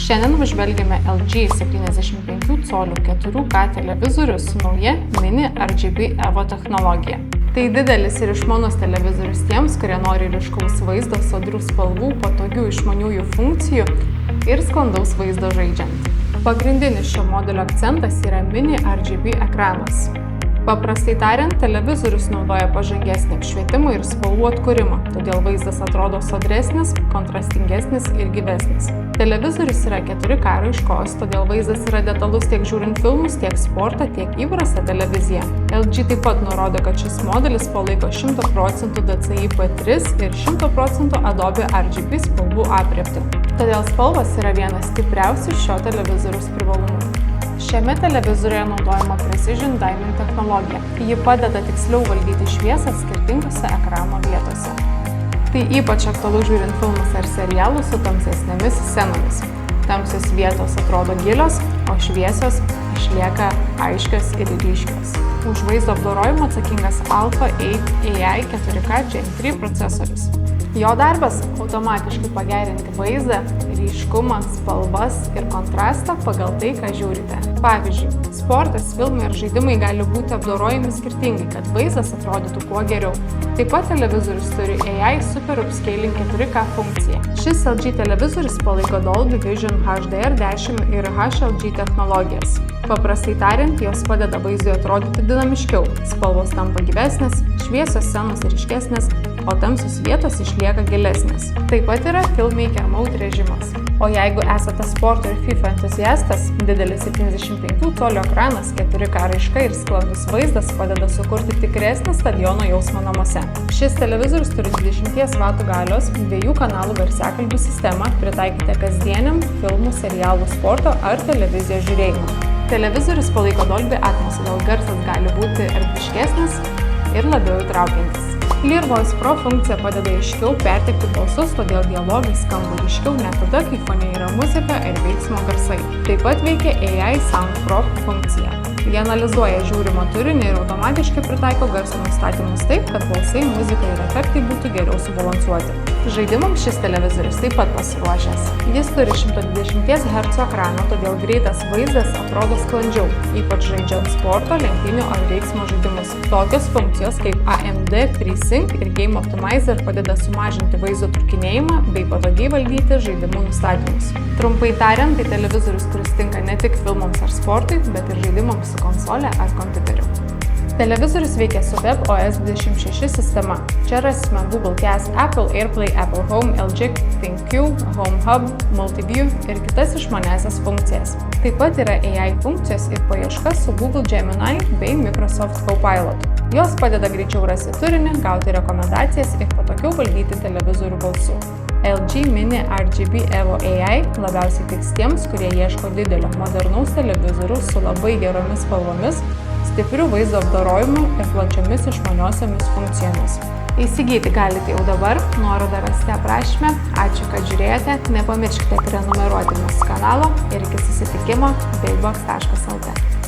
Šiandien apžvelgiame LG 75 colių 4K televizorių su nauja Mini RGB EVO technologija. Tai didelis ir išmanus televizorius tiems, kurie nori ryškaus vaizdo, sodrių spalvų, patogių išmaniųjų funkcijų ir sklandaus vaizdo žaidžiant. Pagrindinis šio modelio akcentas yra Mini RGB ekranas. Paprastai tariant, televizorius naudoja pažangesnį apšvietimą ir spalvų atkūrimą, todėl vaizdas atrodo sodresnis, kontrastingesnis ir gyvesnis. Televizorius yra 4K raiškos, todėl vaizdas yra detalus tiek žiūrint filmus, tiek sportą, tiek įprastą televiziją. LG taip pat nurodo, kad šis modelis palaiko 100% DCI-P3 ir 100% Adobe RGB spalvų aprėptį. Todėl spalvos yra vienas stipriausių šio televizoriaus privalumų. Šiame televizoriuje naudojama Precision Dimming technologija. Ji padeda tiksliau valdyti šviesą skirtingose ekrano vietose. Tai ypač aktualu žiūrint filmus ar serialus su tamsesnėmis scenomis. Tamsios vietos atrodo gilios, o šviesios išlieka aiškios ir ryškios. Už vaizdo apdorojimą atsakingas Alpha 8 AI 4K Gen 3 procesorius. Jo darbas – automatiškai pagerinti vaizdą, ryškumą, spalvas ir kontrastą pagal tai, ką žiūrite. Pavyzdžiui, sportas, filmai ir žaidimai gali būti apdorojami skirtingai, kad vaizdas atrodytų kuo geriau. Taip pat televizorius turi AI Super Upscaling 4K funkciją. Šis LG televizorius palaiko Dolby Vision HDR10 ir HLG technologijas. Paprastai tariant, jos padeda vaizdui atrodyti dinamiškiau, spalvos tampa gyvesnės, šviesios scenos ryškesnės, o tamsios vietos išlieka gilesnės. Taip pat yra Filmmaker Mode režimas. O jeigu esate sporto ir FIFA entuziastas, didelis 75 colių ekranas, 4K raiška ir sklandus vaizdas padeda sukurti tikresnį stadiono jausmą namuose. Šis televizorius turi 20 W galios, 2 kanalų garsiakalbių sistemą, pritaikytą kasdieniam filmų, serialų, sporto ar televizijos žiūrėjimui. Televizorius palaiko Dolby Atmos, todėl garsas gali būti erdviškesnis ir labiau įtraukiantis. Clear Voice Pro funkcija padeda aiškiau perteikti balsus, todėl dialogai skamba ryškiau net tada, kai fone yra muzika ir veiksmo garsai. Taip pat veikia AI Sound Pro funkcija. Jie analizuoja žiūrimą turinį ir automatiškai pritaiko garso nustatymus taip, kad balsai, muzika ir efektai būtų geriau subalansuoti. Žaidimams šis televizorius taip pat pasiruošęs. Jis turi 120 Hz ekraną, todėl greitas vaizdas atrodo sklandžiau, ypač žaidžiant sporto, lenktynių ar veiksmo žaidimus. Tokios funkcijos kaip AMD FreeSync ir Game Optimizer padeda sumažinti vaizdo trūkinėjimą bei patogiai valdyti žaidimų nustatymus. Trumpai tariant, tai televizorius, kuris tinka ne tik filmams ar sportui, bet ir žaidimams su konsole ar kompiuteriu. Televizorius veikia su WebOS 26 sistema. Čia rasime Google Cast, Apple AirPlay, Apple Home, LG ThinQ, Home Hub, Multiview ir kitas išmaniąsias funkcijas. Taip pat yra AI funkcijos ir paieška su Google Gemini bei Microsoft Copilot. Jos padeda greičiau rasti turinį, gauti rekomendacijas ir patogiau valdyti televizorių balsu. LG Mini RGB EVO AI labiausiai tiks tiems, kurie ieško didelio modernaus televizoriaus su labai geromis spalvomis, stiprių vaizdo apdorojimu ir plačiomis išmaniosiomis funkcijomis. Įsigyti galite jau dabar, nuorodą rasite aprašyme. Ačiū, kad žiūrėjote, nepamirškite prenumeruoti mūsų kanalo ir iki susitikimo bigbox.lt.